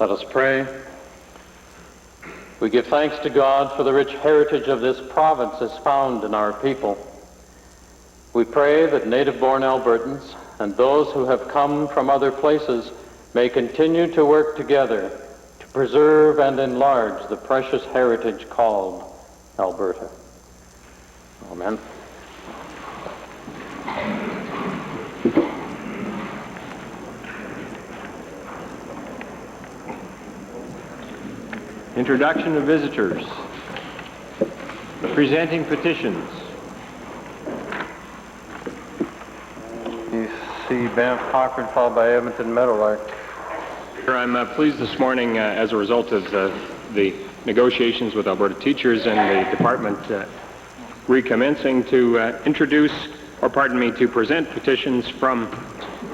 Let us pray. We give thanks to God for the rich heritage of this province as found in our people. We pray that native-born Albertans and those who have come from other places may continue to work together to preserve and enlarge the precious heritage called Alberta. Amen. Introduction of visitors. Presenting petitions. You see Banff Cochrane followed by Edmonton Meadowlark. I'm pleased this morning as a result of the negotiations with Alberta teachers and the department recommencing to to present petitions from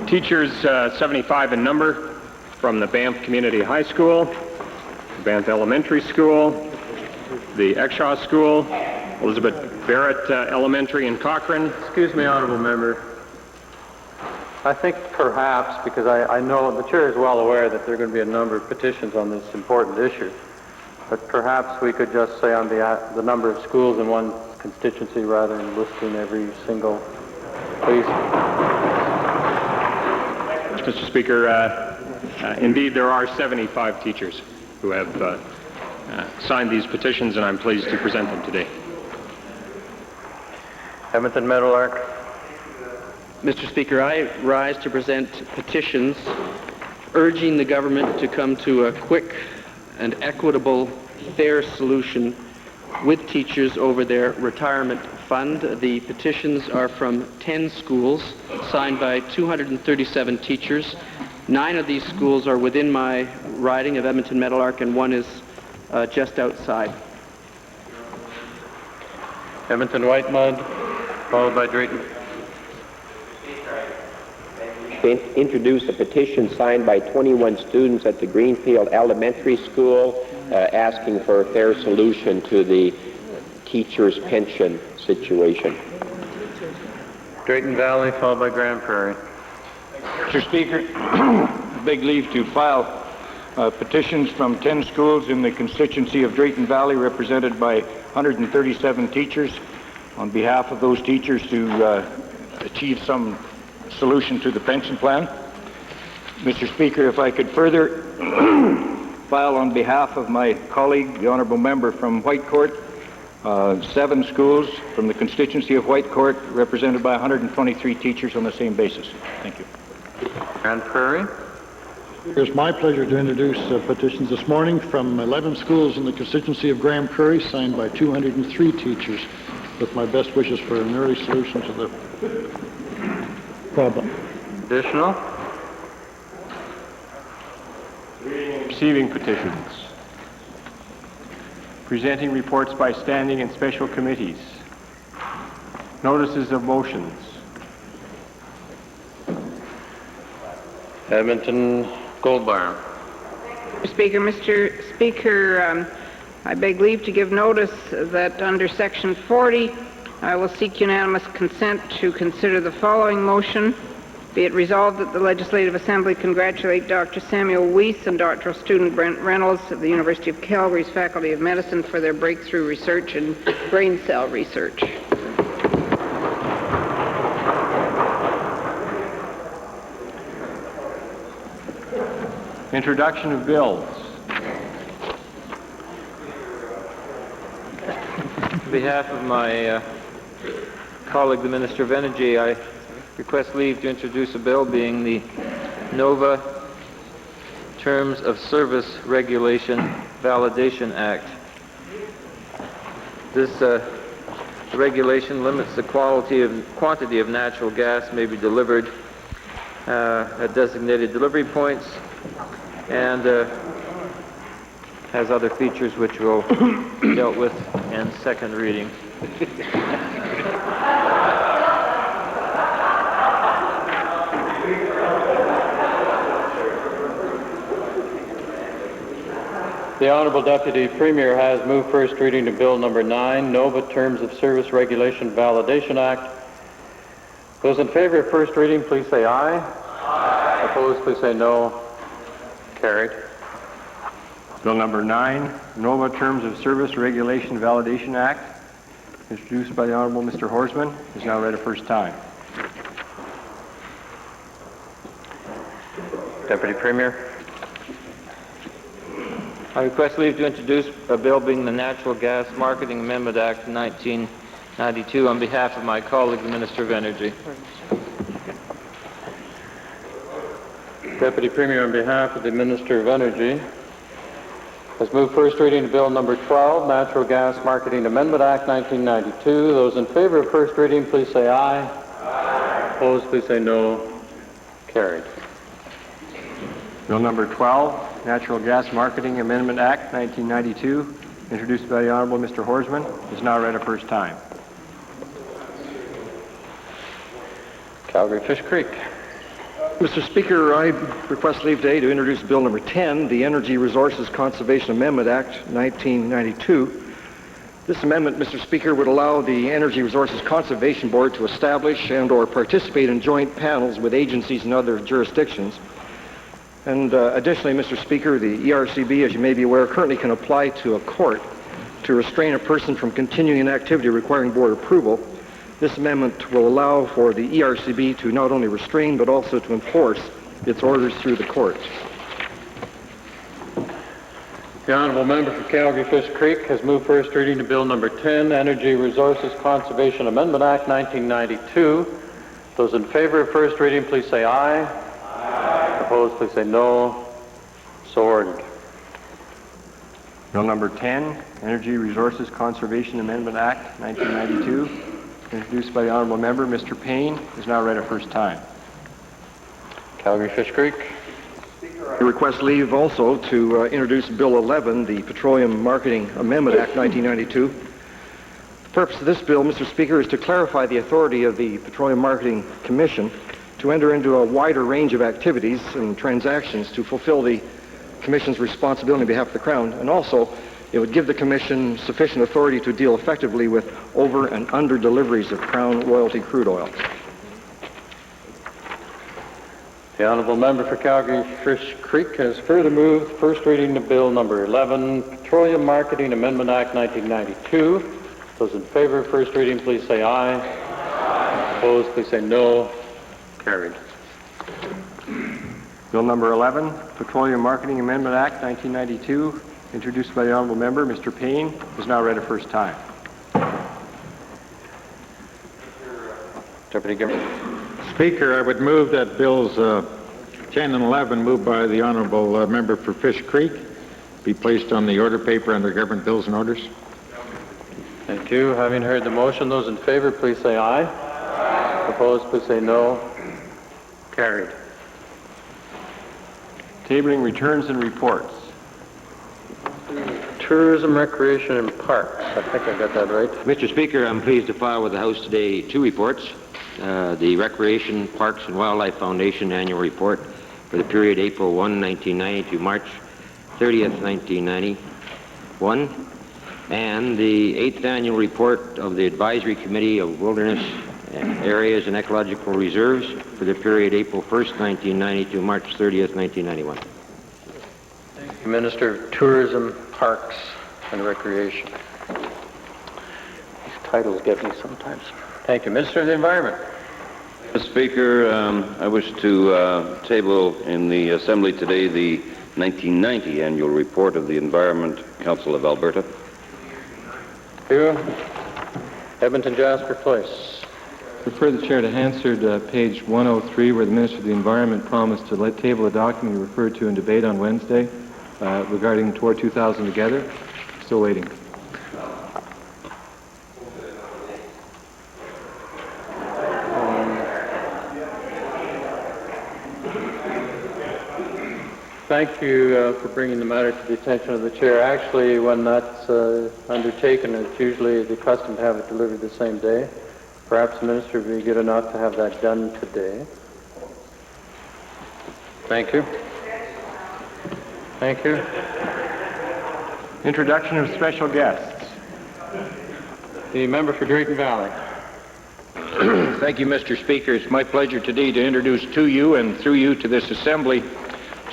teachers 75 in number from the Banff Community High School, Banff Elementary School, the Exshaw School, Elizabeth Barrett Elementary in Cochrane. Excuse me, Honourable Member. I think perhaps, because I know the Chair is well aware that there are going to be a number of petitions on this important issue, but perhaps we could just say on the number of schools in one constituency rather than listing every single, please. Mr. Speaker, indeed there are 75 teachers who have signed these petitions, and I'm pleased to present them today. Edmonton Meadowlark. Mr. Speaker, I rise to present petitions urging the government to come to a quick and equitable, fair solution with teachers over their retirement fund. The petitions are from 10 schools, signed by 237 teachers. 9 of these schools are within my riding of Edmonton Meadowlark, and 1 is just outside. Edmonton Whitemud, followed by Drayton. Introduce a petition signed by 21 students at the Greenfield Elementary School asking for a fair solution to the teachers' pension situation. Drayton Valley, followed by Grand Prairie. Mr. Speaker, I beg leave to file petitions from 10 schools in the constituency of Drayton Valley, represented by 137 teachers, on behalf of those teachers to achieve some solution to the pension plan. Mr. Speaker, if I could further file on behalf of my colleague, the Honourable Member from Whitecourt, 7 schools from the constituency of Whitecourt, represented by 123 teachers on the same basis. Thank you. Grand Prairie. It's my pleasure to introduce petitions this morning from 11 schools in the constituency of Grand Prairie, signed by 203 teachers, with my best wishes for an early solution to the problem. Additional. Receiving petitions. Presenting reports by standing and special committees. Notices of motions. Edmonton Goldbarn. Mr. Speaker, I beg leave to give notice that under Section 40, I will seek unanimous consent to consider the following motion. Be it resolved that the Legislative Assembly congratulate Dr. Samuel Weiss and doctoral student Brent Reynolds of the University of Calgary's Faculty of Medicine for their breakthrough research in brain cell research. Introduction of bills. On behalf of my colleague, the Minister of Energy, I request leave to introduce a bill being the NOVA Terms of Service Regulation Validation Act. This regulation limits the quantity of natural gas may be delivered at designated delivery points, and has other features which will be dealt with in second reading. The Honourable Deputy Premier has moved first reading to Bill number 9, NOVA Terms of Service Regulation Validation Act. Those in favor of first reading, please say aye. Aye. Opposed, please say no. Carried. Bill number 9, NOVA Terms of Service Regulation Validation Act, introduced by the Honorable Mr. Horsman, is now read a first time. Deputy Premier. I request leave to introduce a bill being the Natural Gas Marketing Amendment Act 1992 on behalf of my colleague, the Minister of Energy. Deputy Premier, on behalf of the Minister of Energy, has moved first reading of Bill number 12, Natural Gas Marketing Amendment Act 1992. Those in favor of first reading, please say aye. Aye. Opposed, please say no. Carried. Bill number 12, Natural Gas Marketing Amendment Act 1992, introduced by the Honorable Mr. Horsman, is now read a first time. Calgary-Fish Creek. Mr. Speaker, I request leave today to introduce Bill number 10, the Energy Resources Conservation Amendment Act 1992. This amendment, Mr. Speaker, would allow the Energy Resources Conservation Board to establish and or participate in joint panels with agencies in other jurisdictions. And additionally, Mr. Speaker, the ERCB, as you may be aware, currently can apply to a court to restrain a person from continuing an activity requiring board approval. This amendment will allow for the ERCB to not only restrain but also to enforce its orders through the court. The honourable member for Calgary-Fish Creek has moved first reading to Bill number 10, Energy Resources Conservation Amendment Act 1992. Those in favor of first reading, please say aye. Aye. Opposed, please say no. So ordered. Bill number 10, Energy Resources Conservation Amendment Act 1992, introduced by the Honourable Member, Mr. Payne, is now read a first time. Calgary-Fish Creek. I request leave also to introduce Bill 11, the Petroleum Marketing Amendment Act 1992. The purpose of this bill, Mr. Speaker, is to clarify the authority of the Petroleum Marketing Commission to enter into a wider range of activities and transactions to fulfill the Commission's responsibility on behalf of the Crown, and also it would give the Commission sufficient authority to deal effectively with over and under deliveries of Crown royalty crude oil. The honourable member for Calgary-Fish Creek has further moved first reading to Bill number 11, Petroleum Marketing Amendment Act 1992. Those in favor of first reading, please say aye. Aye. Opposed, please say no. Carried. Bill number 11, Petroleum Marketing Amendment Act 1992, introduced by the Honourable Member, Mr. Payne, is now read a first time. Deputy Gimbel. Speaker, I would move that Bills 10 and 11, moved by the Honourable Member for Fish Creek, be placed on the order paper under Government Bills and Orders. Thank you. Having heard the motion, those in favor, please say aye. Aye. Opposed, please say no. Carried. Tabling returns and reports. Tourism, Recreation, and Parks. I think I got that right. Mr. Speaker, I'm pleased to file with the House today two reports. The Recreation, Parks, and Wildlife Foundation annual report for the period April 1, 1990 to March 30th, 1991, and the 8th annual report of the Advisory Committee of Wilderness Areas and Ecological Reserves for the period April 1st, 1990 to March 30th, 1991. Thank you, Minister of Tourism, Parks, and Recreation. These titles get me sometimes. Thank you. Minister of the Environment. Mr. Speaker, I wish to table in the Assembly today the 1990 annual report of the Environment Council of Alberta. Thank you. Edmonton Jasper Place. Refer the Chair to Hansard, page 103, where the Minister of the Environment promised to table a document referred to in debate on Wednesday regarding Toward 2000 Together. Still waiting. Thank you for bringing the matter to the attention of the Chair. Actually, when that's undertaken, it's usually the custom to have it delivered the same day. Perhaps the Minister would be good enough to have that done today. Thank you. Thank you. Introduction of special guests. The member for Drayton Valley. Thank you, Mr. Speaker. It's my pleasure today to introduce to you and through you to this Assembly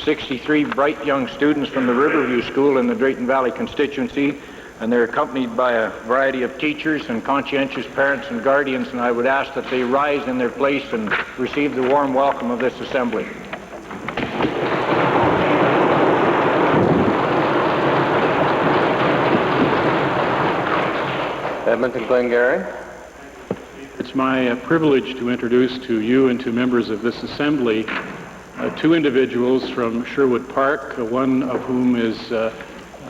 63 bright young students from the Riverview School in the Drayton Valley constituency, and they're accompanied by a variety of teachers and conscientious parents and guardians, and I would ask that they rise in their place and receive the warm welcome of this assembly. Edmonton Glengarry. It's my privilege to introduce to you and to members of this assembly two individuals from Sherwood Park, one of whom is a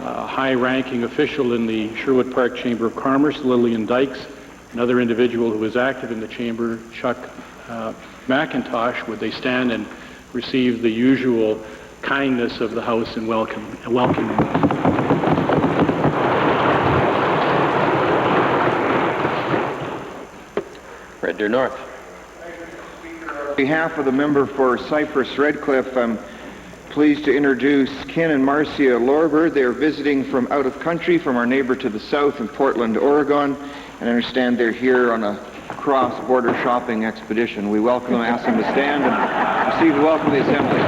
high-ranking official in the Sherwood Park Chamber of Commerce, Lillian Dykes. Another individual who is active in the chamber, Chuck McIntosh. Would they stand and receive the usual kindness of the House and welcome them? Red Deer North. On behalf of the member for Cypress Redcliffe, I'm pleased to introduce Ken and Marcia Lorber. They're visiting from out of country, from our neighbor to the south in Portland, Oregon, and I understand they're here on a cross-border shopping expedition. We welcome them, ask them to stand and receive the welcome of the Assembly.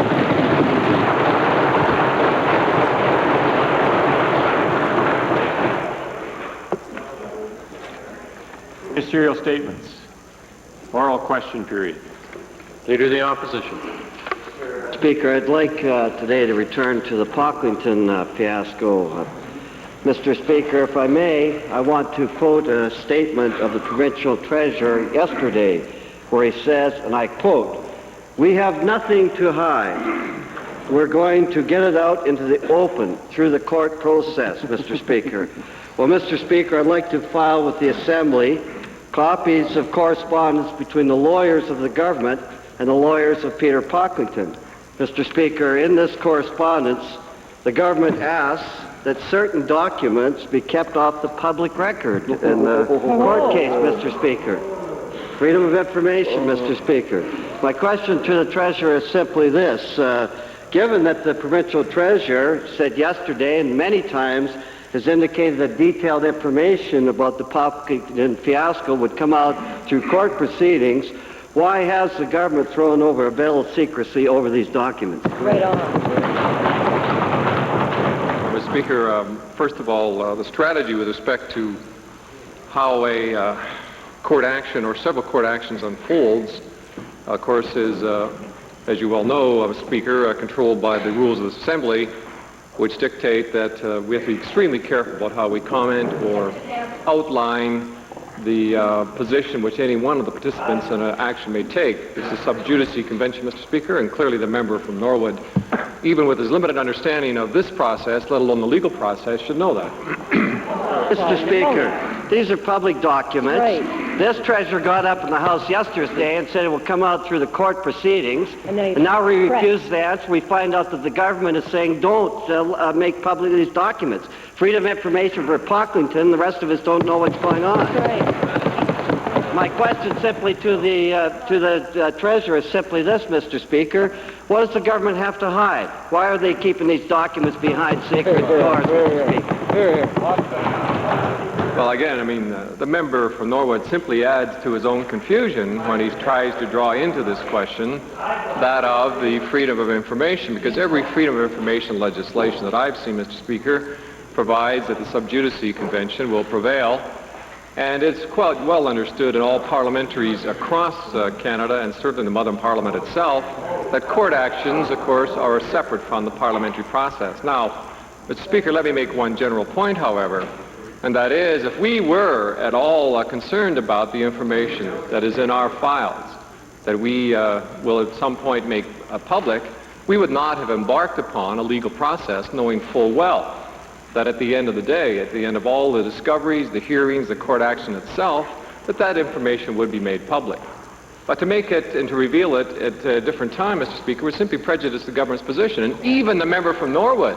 Ministerial statements. Oral question period. Leader of the Opposition. Speaker, I'd like today to return to the Pocklington fiasco. Mr. Speaker, if I may, I want to quote a statement of the provincial treasurer yesterday, where he says, and I quote, "We have nothing to hide. We're going to get it out into the open through the court process," Mr. Speaker. Well, Mr. Speaker, I'd like to file with the Assembly copies of correspondence between the lawyers of the government and the lawyers of Peter Pocklington. Mr. Speaker, in this correspondence, the government asks that certain documents be kept off the public record in the court case, Mr. Speaker. Freedom of information, Mr. Speaker. My question to the Treasurer is simply this. Given that the provincial treasurer said yesterday and many times has indicated that detailed information about the Pocklington fiasco would come out through court proceedings, why has the government thrown over a veil of secrecy over these documents? Right on. Mr. Speaker, first of all, the strategy with respect to how a court action or several court actions unfolds, of course, is, as you well know, Speaker, controlled by the rules of this Assembly, which dictate that we have to be extremely careful about how we comment or outline the position which any one of the participants in an action may take. This is a sub judice convention, Mr. Speaker, and clearly the member from Norwood, even with his limited understanding of this process, let alone the legal process, should know that. Mr. Speaker, these are public documents. Right. This treasurer got up in the House yesterday and said it will come out through the court proceedings, and now we refuse the answer. We find out that the government is saying don't make public these documents. Freedom of information for Pocklington, the rest of us don't know what's going on. Right. My question simply to the treasurer is simply this, Mr. Speaker. What does the government have to hide? Why are they keeping these documents behind secret doors, Mr. Speaker? Well, again, I mean, the member from Norwood simply adds to his own confusion when he tries to draw into this question that of the freedom of information, because every freedom of information legislation that I've seen, Mr. Speaker, provides that the sub judice convention will prevail. And it's quite well understood in all parliamentaries across Canada, and certainly the Mother Parliament itself, that court actions, of course, are separate from the parliamentary process. Now, Mr. Speaker, let me make one general point, however, and that is, if we were at all concerned about the information that is in our files, that we will at some point make public, we would not have embarked upon a legal process knowing full well that at the end of the day, at the end of all the discoveries, the hearings, the court action itself, that information would be made public. But to make it and to reveal it at a different time, Mr. Speaker, would simply prejudice the government's position. And even the member from Norwood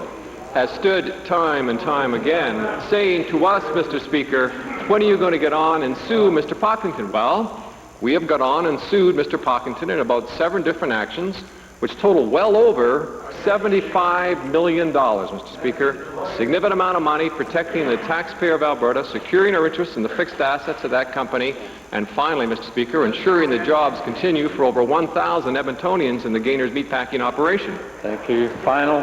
has stood time and time again saying to us, Mr. Speaker, when are you going to get on and sue Mr. Pocklington? Well, we have got on and sued Mr. Pocklington in about 7 different actions, which total well over $75 million, Mr. Speaker. Significant amount of money protecting the taxpayer of Alberta, securing our interests in the fixed assets of that company, And finally, Mr. Speaker, ensuring that jobs continue for over 1,000 Edmontonians in the Gainers meatpacking operation. Thank you. Final.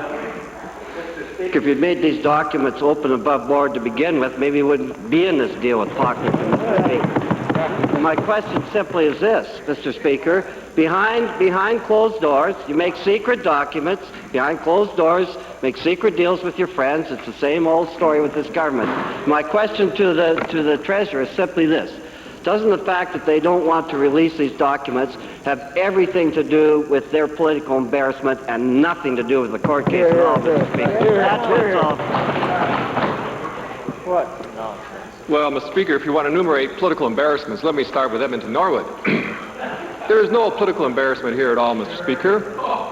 If you'd made these documents open above board to begin with, maybe you wouldn't be in this deal with Pocklington, Mr. Speaker. And my question simply is this, Mr. Speaker. Behind closed doors, you make secret documents. Behind closed doors, make secret deals with your friends. It's the same old story with this government. My question to the Treasurer is simply this. Doesn't the fact that they don't want to release these documents have everything to do with their political embarrassment and nothing to do with the court case at all, Mr. Speaker? That's what's all. What? Well, Mr. Speaker, if you want to enumerate political embarrassments, let me start with Edmonton Norwood. There is no political embarrassment here at all, Mr. Speaker.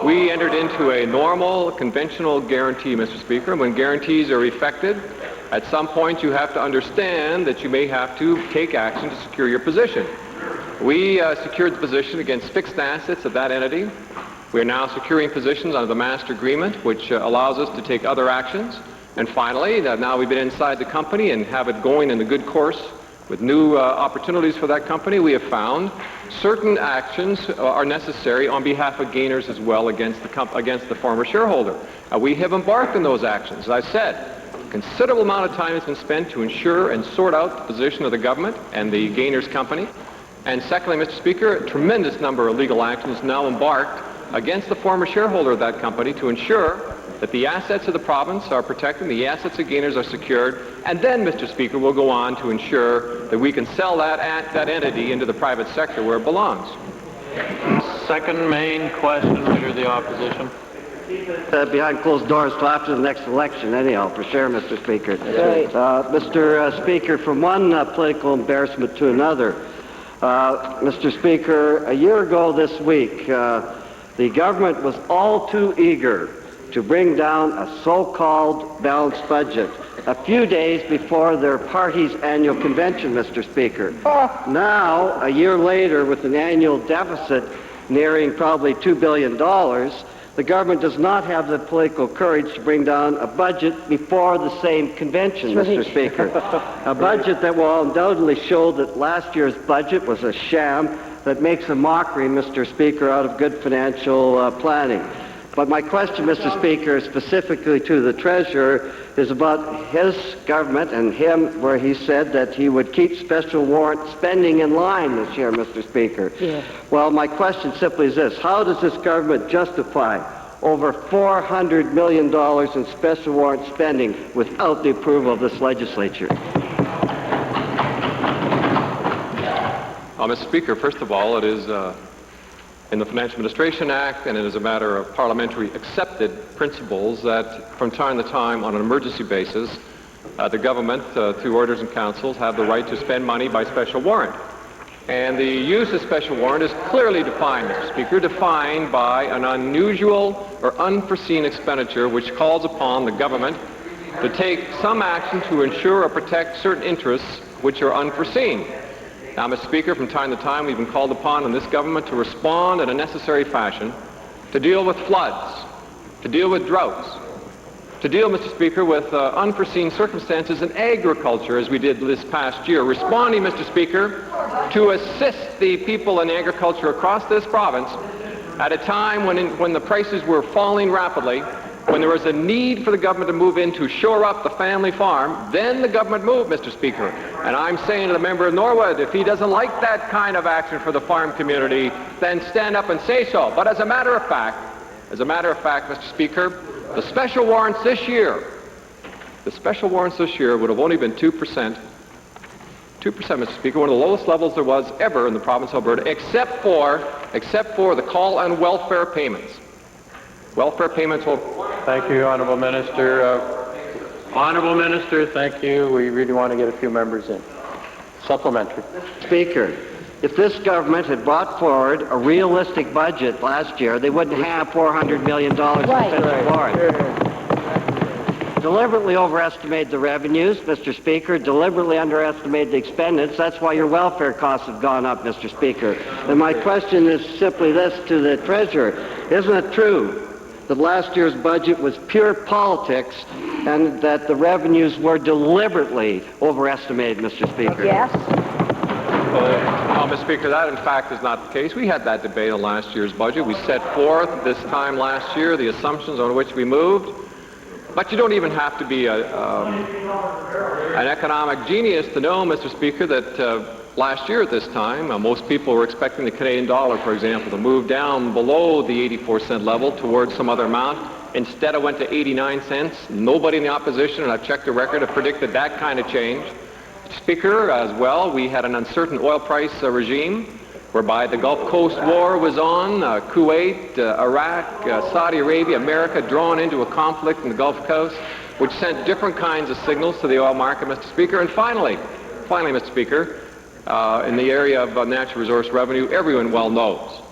We entered into a normal, conventional guarantee, Mr. Speaker. When guarantees are effected, at some point you have to understand that you may have to take action to secure your position. We secured the position against fixed assets of that entity. We are now securing positions under the master agreement, which allows us to take other actions. And finally, now we've been inside the company and have it going in a good course with new opportunities for that company. We have found certain actions are necessary on behalf of Gainers as well against the former shareholder. We have embarked on those actions. As I said, a considerable amount of time has been spent to ensure and sort out the position of the government and the Gainers company. And secondly, Mr. Speaker, a tremendous number of legal actions now embarked against the former shareholder of that company to ensure that the assets of the province are protected, the assets of Gainers are secured, and then, Mr. Speaker, we'll go on to ensure that we can sell that entity into the private sector where it belongs. Second main question, Leader of the Opposition. Behind closed doors till after the next election, anyhow, for sure, Mr. Speaker. Mr. Speaker, from one political embarrassment to another, Mr. Speaker, a year ago this week, the government was all too eager to bring down a so-called balanced budget a few days before their party's annual convention, Mr. Speaker. Now, a year later, with an annual deficit nearing probably $2 billion, the government does not have the political courage to bring down a budget before the same convention, Mr. Speaker. A budget that will undoubtedly show that last year's budget was a sham that makes a mockery, Mr. Speaker, out of good financial planning. But my question, Mr. Speaker, specifically to the Treasurer, is about his government and him, where he said that he would keep special warrant spending in line this year, Mr. Speaker. Yeah. Well, my question simply is this. How does this government justify over $400 million in special warrant spending without the approval of this legislature? Mr. Speaker, first of all, it is in the Financial Administration Act, and it is a matter of parliamentary accepted principles that from time to time, on an emergency basis, the government, through orders and councils, have the right to spend money by special warrant. And the use of special warrant is clearly defined, Mr. Speaker, defined by an unusual or unforeseen expenditure which calls upon the government to take some action to ensure or protect certain interests which are unforeseen. Now, Mr. Speaker, from time to time we've been called upon in this government to respond in a necessary fashion to deal with floods, to deal with droughts, to deal, Mr. Speaker, with unforeseen circumstances in agriculture as we did this past year, responding, Mr. Speaker, to assist the people in agriculture across this province at a time when the prices were falling rapidly, when there was a need for the government to move in to shore up the family farm. Then the government moved, Mr. Speaker. And I'm saying to the member of Norwood, if he doesn't like that kind of action for the farm community, then stand up and say so. But as a matter of fact, Mr. Speaker, the special warrants this year would have only been 2%. 2%, Mr. Speaker, one of the lowest levels there was ever in the province of Alberta, except for the call on welfare payments. Welfare payments will... Thank you, Honourable Minister. Honourable Minister, thank you. We really want to get a few members in. Supplementary. Speaker, if this government had brought forward a realistic budget last year, they wouldn't have $400 million in special warrant. Deliberately overestimate the revenues, Mr. Speaker, deliberately underestimate the expenditures. That's why your welfare costs have gone up, Mr. Speaker. And my question is simply this to the Treasurer. Isn't it true that last year's budget was pure politics and that the revenues were deliberately overestimated, Mr. Speaker? Yes. Mr. Speaker, that in fact is not the case. We had that debate on last year's budget. We set forth this time last year the assumptions on which we moved. But you don't even have to be an economic genius to know, Mr. Speaker, that last year at this time, most people were expecting the Canadian dollar, for example, to move down below the 84-cent level towards some other amount. Instead, it went to 89 cents. Nobody in the opposition, and I've checked the record, have predicted that kind of change. Speaker, as well, we had an uncertain oil price regime whereby the Gulf Coast War was on, Kuwait, Iraq, Saudi Arabia, America drawn into a conflict in the Gulf Coast, which sent different kinds of signals to the oil market, Mr. Speaker. And finally, Mr. Speaker, in the area of natural resource revenue, everyone well knows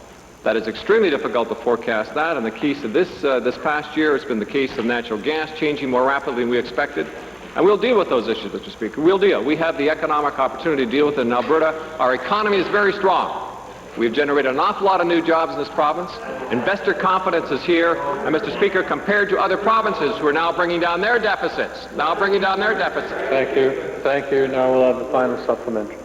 that it's extremely difficult to forecast that. In the case of this past year, it's been the case of natural gas changing more rapidly than we expected. And we'll deal with those issues, Mr. Speaker. We'll deal. We have the economic opportunity to deal with it in Alberta. Our economy is very strong. We've generated an awful lot of new jobs in this province. Investor confidence is here. And, Mr. Speaker, compared to other provinces who are now bringing down their deficits, Thank you. Thank you. Now we'll have the final supplementary.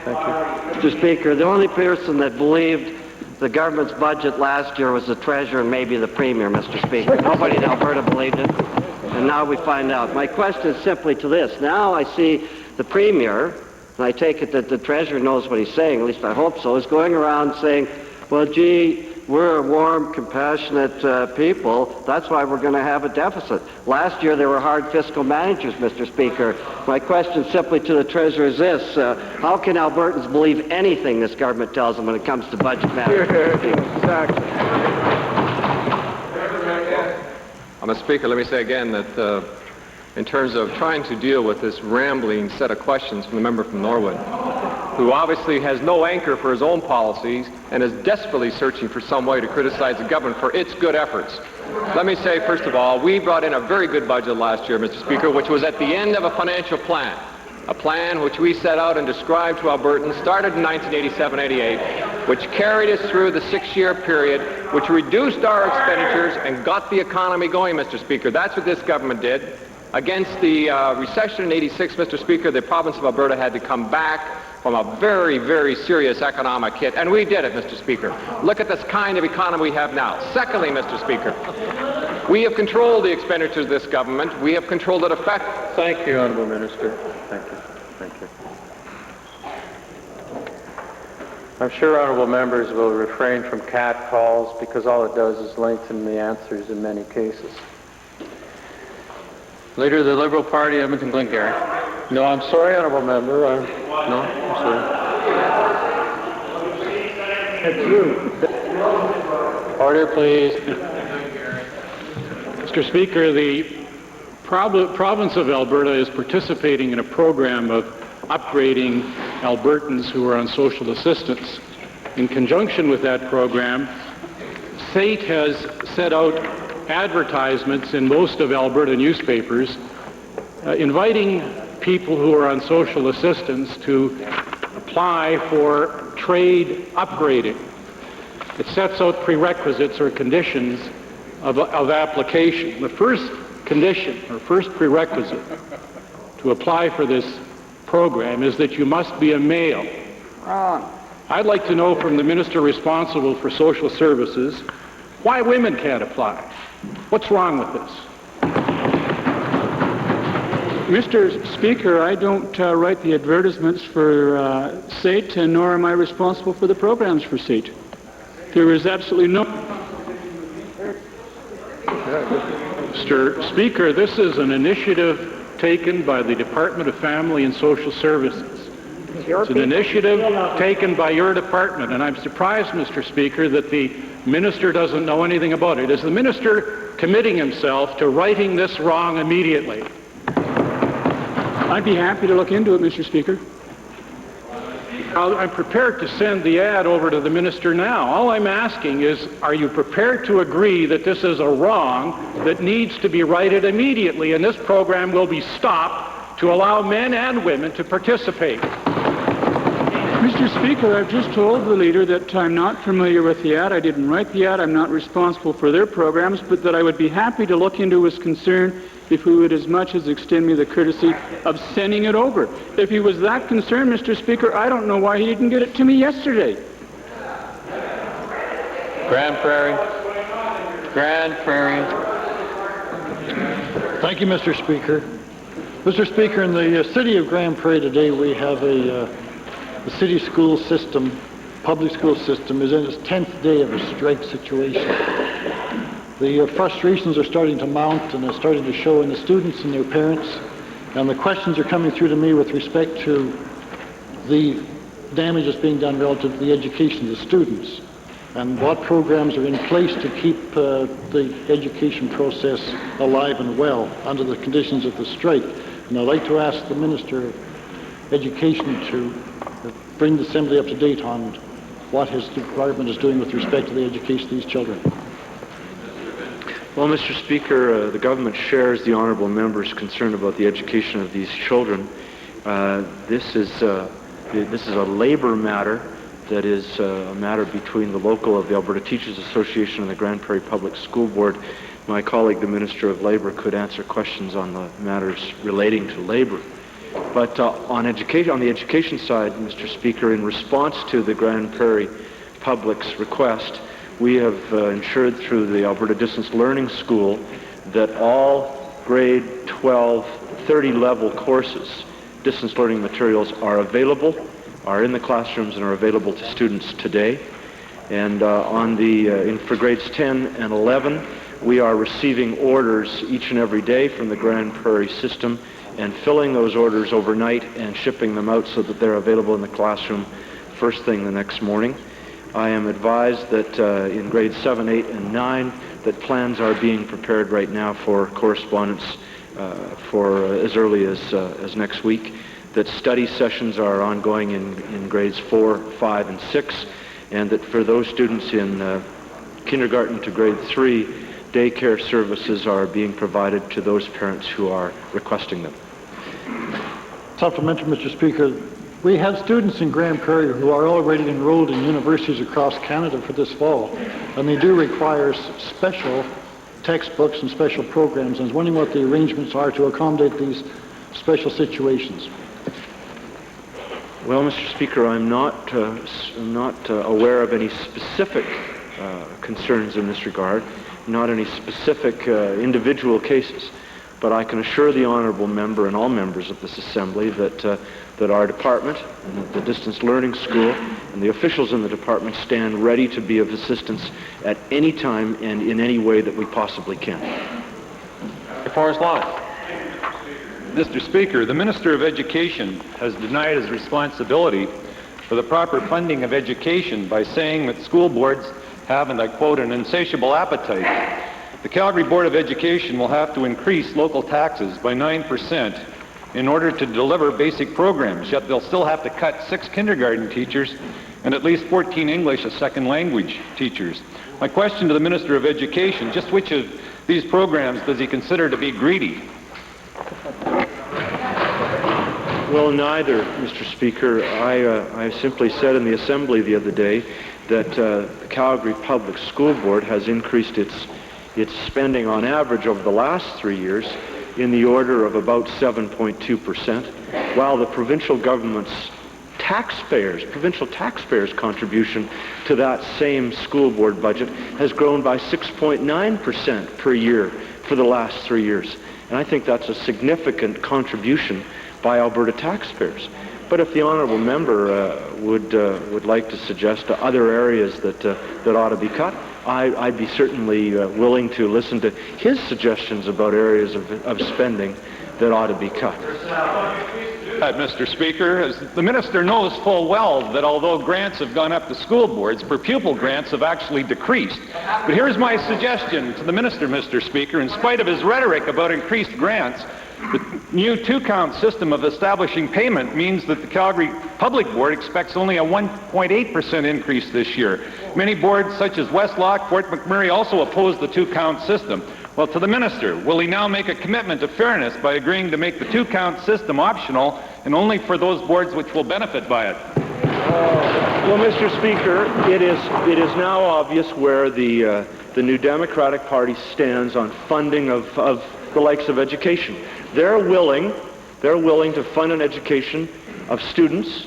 Thank you. Mr. Speaker, the only person that believed the government's budget last year was the Treasurer and maybe the Premier, Mr. Speaker. Nobody in Alberta believed it, and now we find out. My question is simply to this. Now I see the Premier, and I take it that the Treasurer knows what he's saying, at least I hope so, is going around saying, well, gee, we're a warm, compassionate people. That's why we're going to have a deficit. Last year, there were hard fiscal managers, Mr. Speaker. My question simply to the Treasurer is this. How can Albertans believe anything this government tells them when it comes to budget matters? Exactly. Mr. Speaker, let me say again that in terms of trying to deal with this rambling set of questions from the member from Norwood, who obviously has no anchor for his own policies and is desperately searching for some way to criticize the government for its good efforts. Let me say, first of all, we brought in a very good budget last year, Mr. Speaker, which was at the end of a financial plan, a plan which we set out and described to Albertans, started in 1987-88, which carried us through the 6-year period, which reduced our expenditures and got the economy going, Mr. Speaker. That's what this government did. Against the recession in 86, Mr. Speaker, the province of Alberta had to come back from a very, very serious economic hit. And we did it, Mr. Speaker. Look at this kind of economy we have now. Secondly, Mr. Speaker, we have controlled the expenditures of this government. We have controlled it effectively. Thank you, Honourable Minister. Thank you. Thank you. I'm sure honourable members will refrain from cat calls because all it does is lengthen the answers in many cases. Leader of the Liberal Party, Edmonton Glengarry. No, I'm sorry, honourable member. I'm sorry. It's you. Order, please. Mr. Speaker, the province of Alberta is participating in a program of upgrading Albertans who are on social assistance. In conjunction with that program, SAIT has set out advertisements in most of Alberta newspapers inviting people who are on social assistance to apply for trade upgrading. It sets out prerequisites or conditions of application. The first condition or first prerequisite to apply for this program is that you must be a male. I'd like to know from the minister responsible for social services why women can't apply. What's wrong with this? Mr. Speaker, I don't write the advertisements for SAIT, and nor am I responsible for the programs for SAIT. There is absolutely no... Mr. Speaker, this is an initiative taken by the Department of Family and Social Services. It's an initiative taken by your department, and I'm surprised, Mr. Speaker, that the minister doesn't know anything about it. Is the minister committing himself to righting this wrong immediately? I'd be happy to look into it, Mr. Speaker. I'm prepared to send the ad over to the minister now. All I'm asking is, are you prepared to agree that this is a wrong that needs to be righted immediately, and this program will be stopped to allow men and women to participate? Mr. Speaker, I've just told the leader that I'm not familiar with the ad. I didn't write the ad. I'm not responsible for their programs, but that I would be happy to look into his concern if he would as much as extend me the courtesy of sending it over. If he was that concerned, Mr. Speaker, I don't know why he didn't get it to me yesterday. Grand Prairie. Grand Prairie. Thank you, Mr. Speaker. Mr. Speaker, in the city of Grand Prairie today, we have the city school system, public school system, is in its 10th day of a strike situation. The frustrations are starting to mount and are starting to show in the students and their parents, and the questions are coming through to me with respect to the damage that's being done relative to the education of the students, and what programs are in place to keep the education process alive and well under the conditions of the strike. And I'd like to ask the Minister of Education to bring the Assembly up to date on what his department is doing with respect to the education of these children. Well, Mr. Speaker, the government shares the honourable member's concern about the education of these children. This is a labour matter that is a matter between the local of the Alberta Teachers Association and the Grand Prairie Public School Board. My colleague, the Minister of Labour, could answer questions on the matters relating to labour. But on the education side, Mr. Speaker, in response to the Grand Prairie Public's request, we have ensured through the Alberta Distance Learning School that all grade 12, 30 level courses, distance learning materials, are available, are in the classrooms and are available to students today. And for grades 10 and 11, we are receiving orders each and every day from the Grand Prairie system and filling those orders overnight and shipping them out so that they're available in the classroom first thing the next morning. I am advised that in grades 7, 8, and 9 that plans are being prepared right now for correspondence for as early as next week, that study sessions are ongoing in grades 4, 5, and 6, and that for those students in kindergarten to grade 3, daycare services are being provided to those parents who are requesting them. Supplementary, Mr. Speaker, we have students in Grand Prairie who are already enrolled in universities across Canada for this fall, and they do require special textbooks and special programs, and I was wondering what the arrangements are to accommodate these special situations. Well, Mr. Speaker, I'm not aware of any specific concerns in this regard, not any specific individual cases, but I can assure the honourable member and all members of this Assembly that our department and the Distance Learning School and the officials in the department stand ready to be of assistance at any time and in any way that we possibly can. Forest Law. Mr. Speaker, the Minister of Education has denied his responsibility for the proper funding of education by saying that school boards have, and I quote, an insatiable appetite. The Calgary Board of Education will have to increase local taxes by 9% in order to deliver basic programs, yet they'll still have to cut 6 kindergarten teachers and at least 14 English as second language teachers. My question to the Minister of Education, just which of these programs does he consider to be greedy? Well, neither, Mr. Speaker. I simply said in the Assembly the other day that the Calgary Public School Board has increased its spending on average over the last 3 years in the order of about 7.2%, while the provincial government's provincial taxpayers' contribution to that same school board budget has grown by 6.9% per year for the last 3 years. And I think that's a significant contribution by Alberta taxpayers. But if the honourable member would like to suggest other areas that ought to be cut, I'd be certainly willing to listen to his suggestions about areas of spending that ought to be cut. Mr. Speaker, as the Minister knows full well that although grants have gone up to school boards, per pupil grants have actually decreased. But here's my suggestion to the Minister, Mr. Speaker. In spite of his rhetoric about increased grants, the new 2-count system of establishing payment means that the Calgary Public Board expects only a 1.8% increase this year. Many boards such as Westlock, Fort McMurray also oppose the 2-count system. Well, to the Minister, will he now make a commitment to fairness by agreeing to make the 2-count system optional and only for those boards which will benefit by it? Well, Mr. Speaker, it is now obvious where the New Democratic Party stands on funding of the likes of education. They're willing to fund an education of students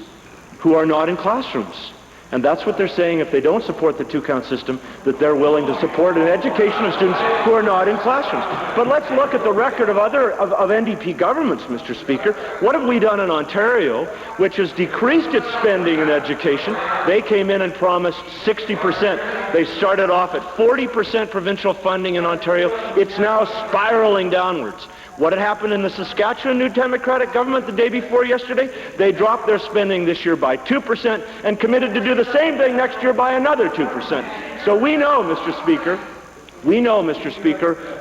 who are not in classrooms. And that's what they're saying if they don't support the two-count system, that they're willing to support an education of students who are not in classrooms. But let's look at the record of NDP governments, Mr. Speaker. What have we done in Ontario, which has decreased its spending in education? They came in and promised 60%. They started off at 40% provincial funding in Ontario. It's now spiraling downwards. What had happened in the Saskatchewan New Democratic government the day before yesterday? They dropped their spending this year by 2% and committed to do the same thing next year by another 2%. So we know, Mr. Speaker,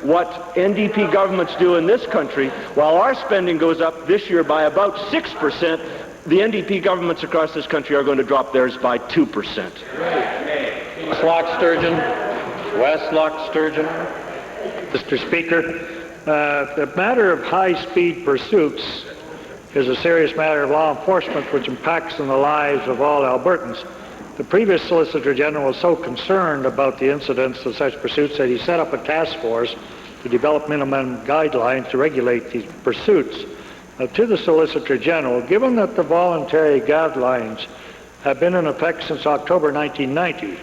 what NDP governments do in this country. While our spending goes up this year by about 6%, the NDP governments across this country are going to drop theirs by 2%. West Loch Sturgeon. Mr. Speaker, the matter of high-speed pursuits is a serious matter of law enforcement which impacts on the lives of all Albertans. The previous Solicitor General was so concerned about the incidence of such pursuits that he set up a task force to develop minimum guidelines to regulate these pursuits. Now, to the Solicitor General, given that the voluntary guidelines have been in effect since October 1990,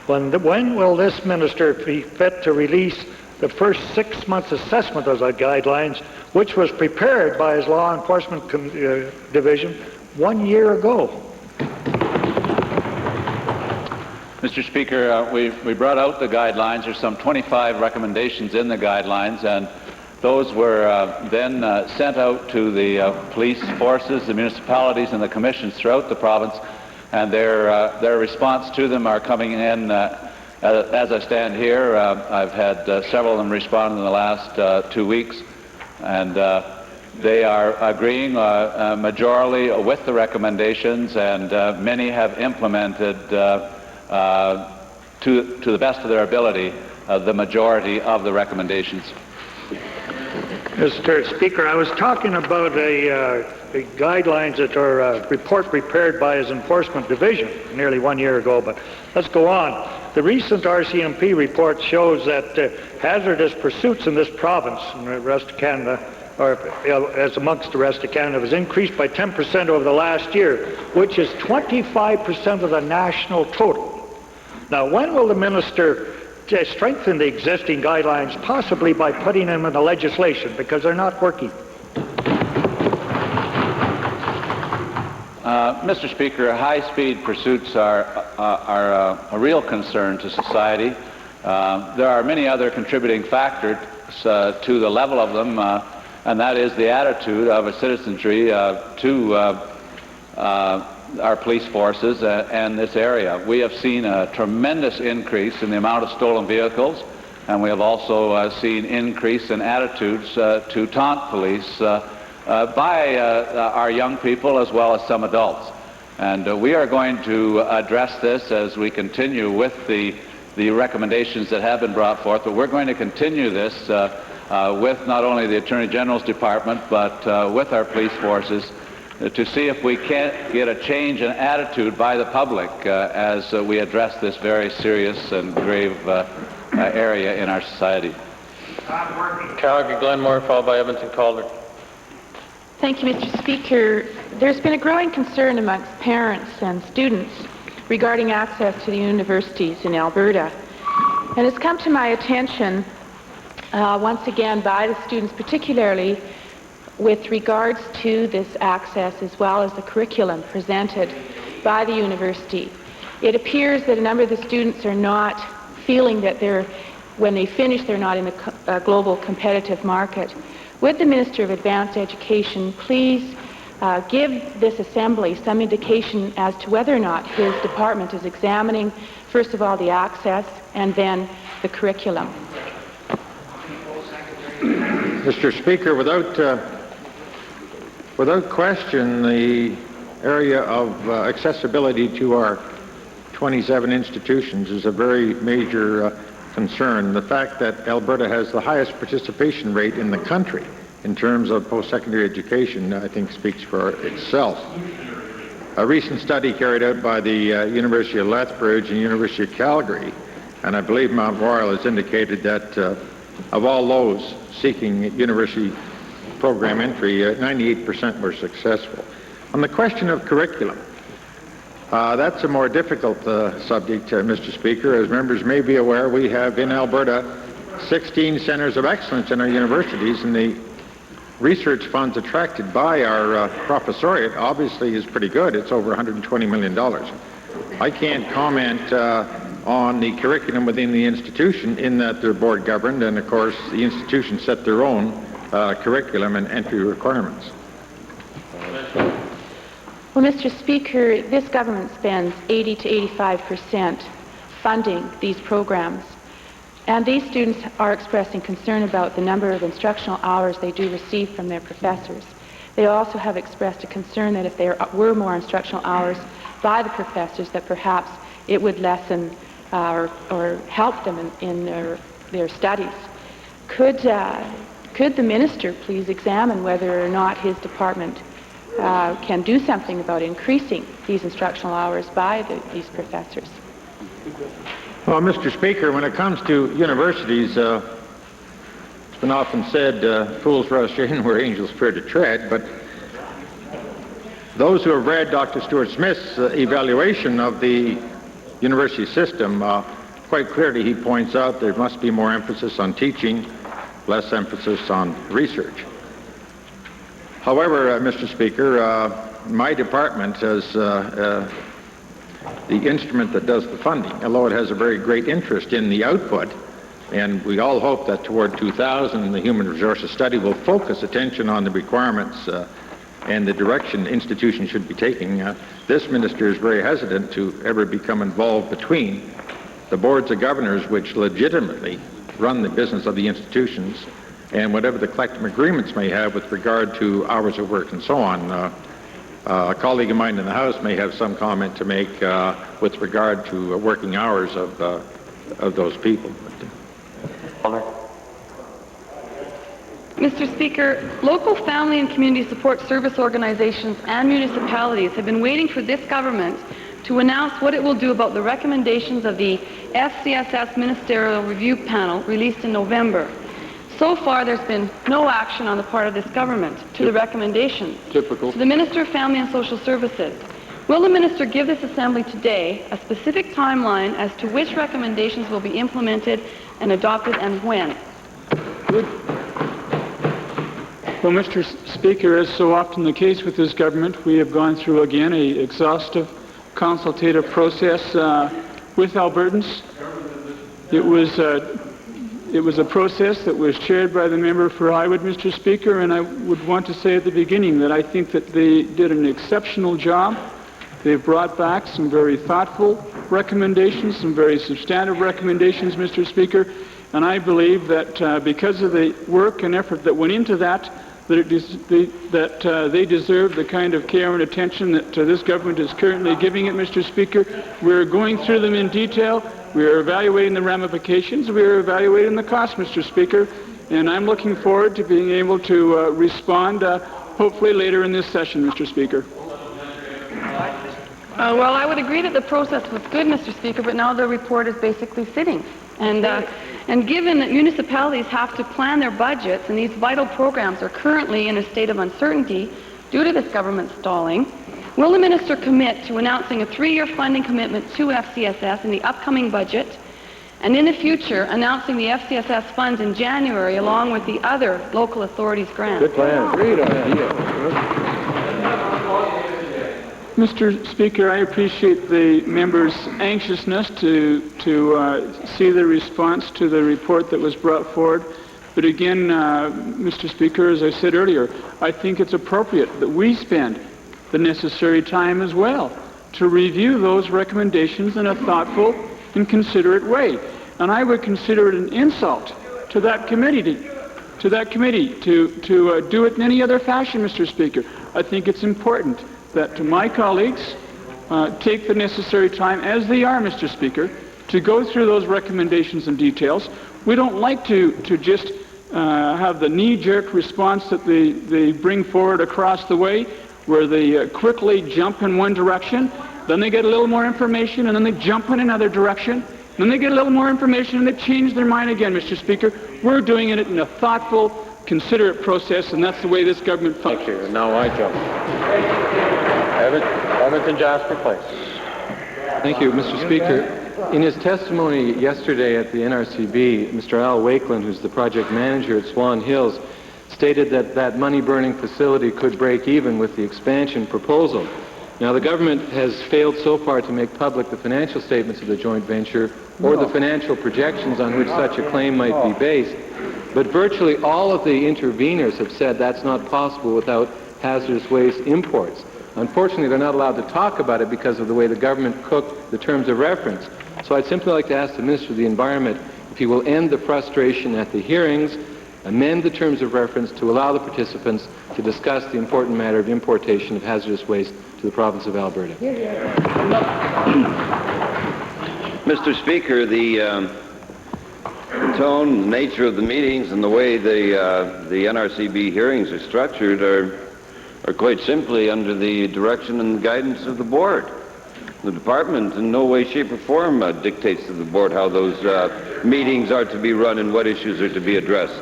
when will this minister be fit to release the first 6 months assessment of the guidelines, which was prepared by his law enforcement division 1 year ago? Mr. Speaker, we brought out the guidelines. There's some 25 recommendations in the guidelines, and those were then sent out to the police forces, the municipalities, and the commissions throughout the province, and their response to them are coming in. As I stand here, I've had several of them respond in the last 2 weeks, and they are agreeing majorly with the recommendations, and many have implemented to the best of their ability the majority of the recommendations. Mr. Speaker, I was talking about the guidelines that are a report prepared by his enforcement division nearly 1 year ago, but let's go on. The recent RCMP report shows that hazardous pursuits in this province and the rest of Canada, or as amongst the rest of Canada, has increased by 10% over the last year, which is 25% of the national total. Now, when will the minister strengthen the existing guidelines, possibly by putting them in the legislation, because they're not working? Mr. Speaker, high-speed pursuits are a real concern to society. There are many other contributing factors to the level of them, and that is the attitude of a citizenry to our police forces and this area. We have seen a tremendous increase in the amount of stolen vehicles, and we have also seen increase in attitudes to taunt police by our young people as well as some adults. And we are going to address this as we continue with the recommendations that have been brought forth, but we're going to continue this with not only the Attorney General's Department, but with our police forces to see if we can't get a change in attitude by the public as we address this very serious and grave area in our society. Calgary Glenmore, followed by Edmonton Calder. Thank you, Mr. Speaker. There's been a growing concern amongst parents and students regarding access to the universities in Alberta. And it's come to my attention once again by the students, particularly with regards to this access as well as the curriculum presented by the university. It appears that a number of the students are not feeling that when they finish, they're not in a global competitive market. Would the Minister of Advanced Education please give this Assembly some indication as to whether or not his department is examining, first of all, the access and then the curriculum? Mr. Speaker, without question, the area of accessibility to our 27 institutions is a very major concern. The fact that Alberta has the highest participation rate in the country in terms of post-secondary education, I think, speaks for itself. a recent study carried out by the University of Lethbridge and University of Calgary, and I believe Mount Royal has indicated that of all those seeking university program entry, 98% were successful. On the question of curriculum, that's a more difficult subject, Mr. Speaker. As members may be aware, we have in Alberta 16 centers of excellence in our universities, and the research funds attracted by our professoriate obviously is pretty good. It's over $120 million. I can't comment on the curriculum within the institution in that they're board governed, and of course the institution set their own curriculum and entry requirements. Well, Mr. Speaker, this government spends 80 to 85% funding these programs. And these students are expressing concern about the number of instructional hours they do receive from their professors. They also have expressed a concern that if there were more instructional hours by the professors, that perhaps it would lessen or help them in their studies. Could the minister please examine whether or not his department can do something about increasing these instructional hours by these professors? Well, Mr. Speaker, when it comes to universities, it's been often said, fools rush in where angels fear to tread, but those who have read Dr. Stuart Smith's evaluation of the university system, quite clearly he points out there must be more emphasis on teaching, less emphasis on research. However, Mr. Speaker, my department has the instrument that does the funding, although it has a very great interest in the output, and we all hope that toward 2000 the Human Resources Study will focus attention on the requirements and the direction institutions should be taking. This minister is very hesitant to ever become involved between the boards of governors, which legitimately run the business of the institutions, and whatever the collective agreements may have with regard to hours of work and so on. A colleague of mine in the House may have some comment to make with regard to working hours of those people. Mr. Speaker, local family and community support service organizations and municipalities have been waiting for this government to announce what it will do about the recommendations of the FCSS Ministerial Review Panel released in November. So far, there's been no action on the part of this government to the recommendations. Typical. To the Minister of Family and Social Services, will the Minister give this Assembly today a specific timeline as to which recommendations will be implemented and adopted and when? Well, Mr. Speaker, as so often the case with this government, we have gone through again an exhaustive consultative process with Albertans. It was a process that was chaired by the member for Highwood, Mr. Speaker, and I would want to say at the beginning that I think that they did an exceptional job. They've brought back some very thoughtful recommendations, some very substantive recommendations, Mr. Speaker, and I believe that because of the work and effort that went into that, they deserve the kind of care and attention that this government is currently giving it, Mr. Speaker. We're going through them in detail. We are evaluating the ramifications. We are evaluating the cost, Mr. Speaker, and I'm looking forward to being able to respond hopefully later in this session, Mr. Speaker. Well, I would agree that the process was good, Mr. Speaker, but now the report is basically sitting. And given that municipalities have to plan their budgets and these vital programs are currently in a state of uncertainty due to this government stalling, will the minister commit to announcing a 3-year funding commitment to FCSS in the upcoming budget, and in the future announcing the FCSS funds in January along with the other local authorities' grants? Good plan. Great idea. Mr. Speaker, I appreciate the member's anxiousness to see the response to the report that was brought forward. But again, Mr. Speaker, as I said earlier, I think it's appropriate that we spend the necessary time as well to review those recommendations in a thoughtful and considerate way. And I would consider it an insult to that committee to do it in any other fashion, Mr. Speaker. I think it's important that my colleagues take the necessary time, as they are, Mr. Speaker, to go through those recommendations and details. We don't like to just have the knee-jerk response that they bring forward across the way. where they quickly jump in one direction, then they get a little more information, and then they jump in another direction, then they get a little more information, and they change their mind again, Mr. Speaker. We're doing it in a thoughtful, considerate process, and that's the way this government functions. Thank you. And now I jump. Edmonton Jasper Place. Thank you, Mr. Speaker. In his testimony yesterday at the NRCB, Mr. Al Wakeland, who's the project manager at Swan Hills, stated that that money-burning facility could break even with the expansion proposal. Now, the government has failed so far to make public the financial statements of the joint venture or the financial projections on which such a claim might be based, but virtually all of the interveners have said that's not possible without hazardous waste imports. Unfortunately, they're not allowed to talk about it because of the way the government cooked the terms of reference. So I'd simply like to ask the Minister of the Environment if he will end the frustration at the hearings, amend the terms of reference to allow the participants to discuss the important matter of importation of hazardous waste to the province of Alberta. Mr. Speaker, the tone, the nature of the meetings, and the way the NRCB hearings are structured are quite simply under the direction and guidance of the board. The department in no way, shape, or form dictates to the board how those meetings are to be run and what issues are to be addressed.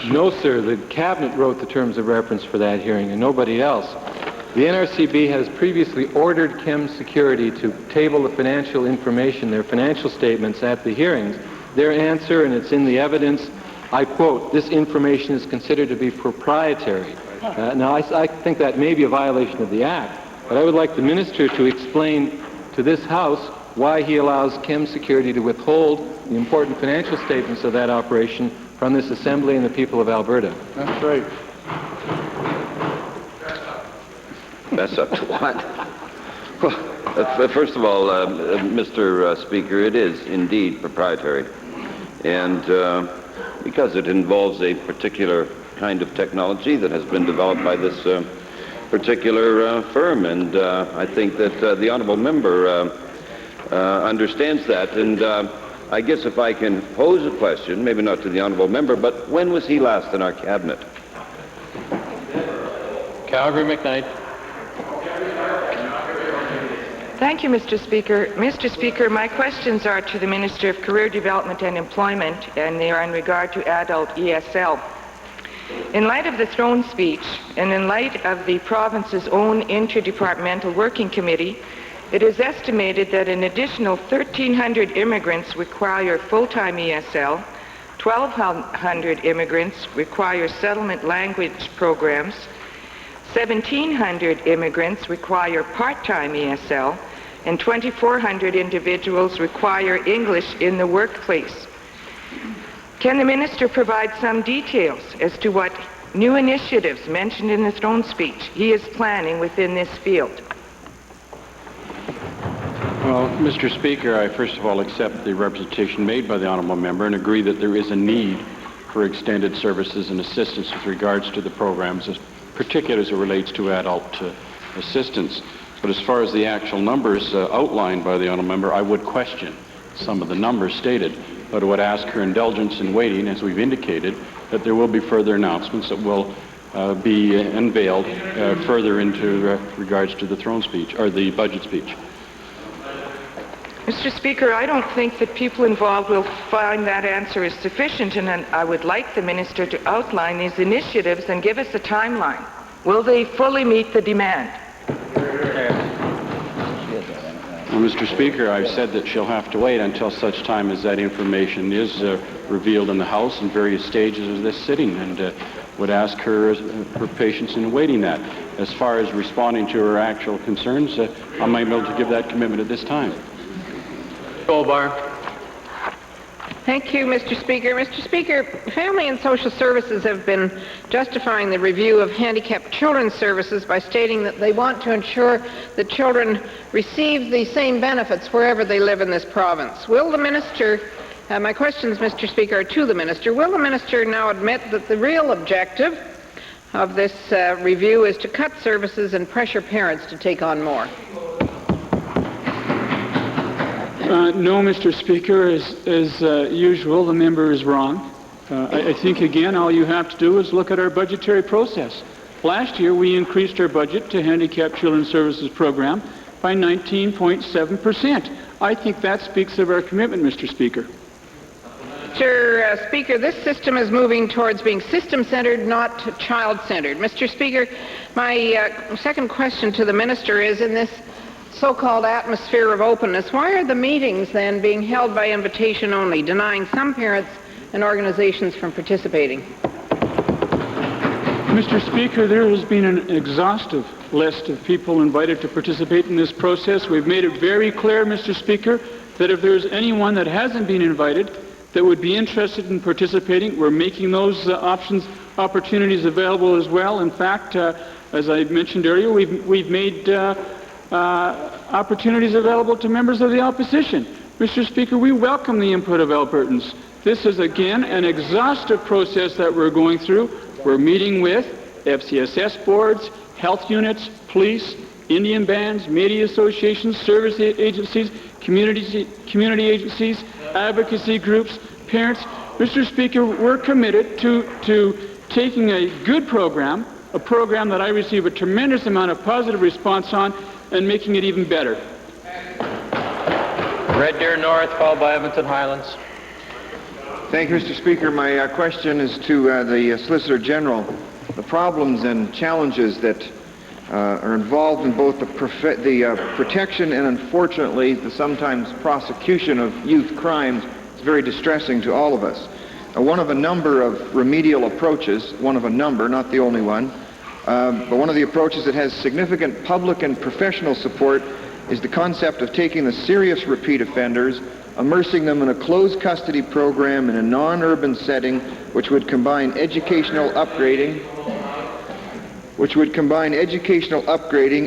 No, sir. The Cabinet wrote the terms of reference for that hearing and nobody else. The NRCB has previously ordered Chem Security to table the financial information, their financial statements at the hearings. Their answer, and it's in the evidence, I quote, "This information is considered to be proprietary." Now, I think that may be a violation of the Act, but I would like the Minister to explain to this House why he allows Chem Security to withhold the important financial statements of that operation from this Assembly and the people of Alberta. That's right. Mess up to what? Well, first of all, Mr. Speaker, it is indeed proprietary. And because it involves a particular kind of technology that has been developed by this particular firm. And I think that the honourable member understands that. And I guess if I can pose a question, maybe not to the honourable member, but when was he last in our cabinet? Calgary McKnight. Thank you, Mr. Speaker. Mr. Speaker, my questions are to the Minister of Career Development and Employment, and they are in regard to adult ESL. In light of the throne speech, and in light of the province's own interdepartmental working committee, it is estimated that an additional 1,300 immigrants require full-time ESL, 1,200 immigrants require settlement language programs, 1,700 immigrants require part-time ESL, and 2,400 individuals require English in the workplace. Can the Minister provide some details as to what new initiatives mentioned in the throne speech he is planning within this field? Well, Mr. Speaker, I first of all accept the representation made by the honourable member and agree that there is a need for extended services and assistance with regards to the programs, particularly as it relates to adult assistance. But as far as the actual numbers outlined by the honourable member, I would question some of the numbers stated, but I would ask her indulgence in waiting, as we've indicated, that there will be further announcements that will be unveiled further into regards to the throne speech, or the budget speech. Mr. Speaker, I don't think that people involved will find that answer is sufficient, and I would like the Minister to outline these initiatives and give us a timeline. Will they fully meet the demand? Well, Mr. Speaker, I've said that she'll have to wait until such time as that information is revealed in the House in various stages of this sitting, and would ask her patience in awaiting that. As far as responding to her actual concerns, I might be able to give that commitment at this time. Thank you, Mr. Speaker. Mr. Speaker, Family and Social Services have been justifying the review of handicapped children's services by stating that they want to ensure that children receive the same benefits wherever they live in this province. Will the Minister, my questions, Mr. Speaker, are to the Minister, will the Minister now admit that the real objective of this review is to cut services and pressure parents to take on more? No, Mr. Speaker. As usual, the member is wrong. I think, again, all you have to do is look at our budgetary process. Last year, we increased our budget to Handicapped Children's Services Program by 19.7%. I think that speaks of our commitment, Mr. Speaker. Mr. Speaker, this system is moving towards being system-centered, not child-centered. Mr. Speaker, my second question to the minister is, in this so-called atmosphere of openness, why are the meetings then being held by invitation only, denying some parents and organizations from participating? Mr. Speaker, there has been an exhaustive list of people invited to participate in this process. We've made it very clear, Mr. Speaker, that if there's anyone that hasn't been invited that would be interested in participating, we're making those opportunities available as well. In fact, as I mentioned earlier, we've made opportunities available to members of the opposition. Mr. Speaker, we welcome the input of Albertans. This is, again, an exhaustive process that we're going through. We're meeting with FCSS boards, health units, police, Indian bands, media associations, service agencies, community agencies, advocacy groups, parents. Mr. Speaker, we're committed to taking a good program, a program that I receive a tremendous amount of positive response on, and making it even better. Red Deer North, followed by Edmonton Highlands. Thank you, Mr. Speaker. My question is to the Solicitor General. The problems and challenges that are involved in both the protection and, unfortunately, the sometimes prosecution of youth crimes is very distressing to all of us. One of a number of remedial approaches, one of a number, not the only one, but one of the approaches that has significant public and professional support is the concept of taking the serious repeat offenders, immersing them in a closed custody program in a non-urban setting which would combine educational upgrading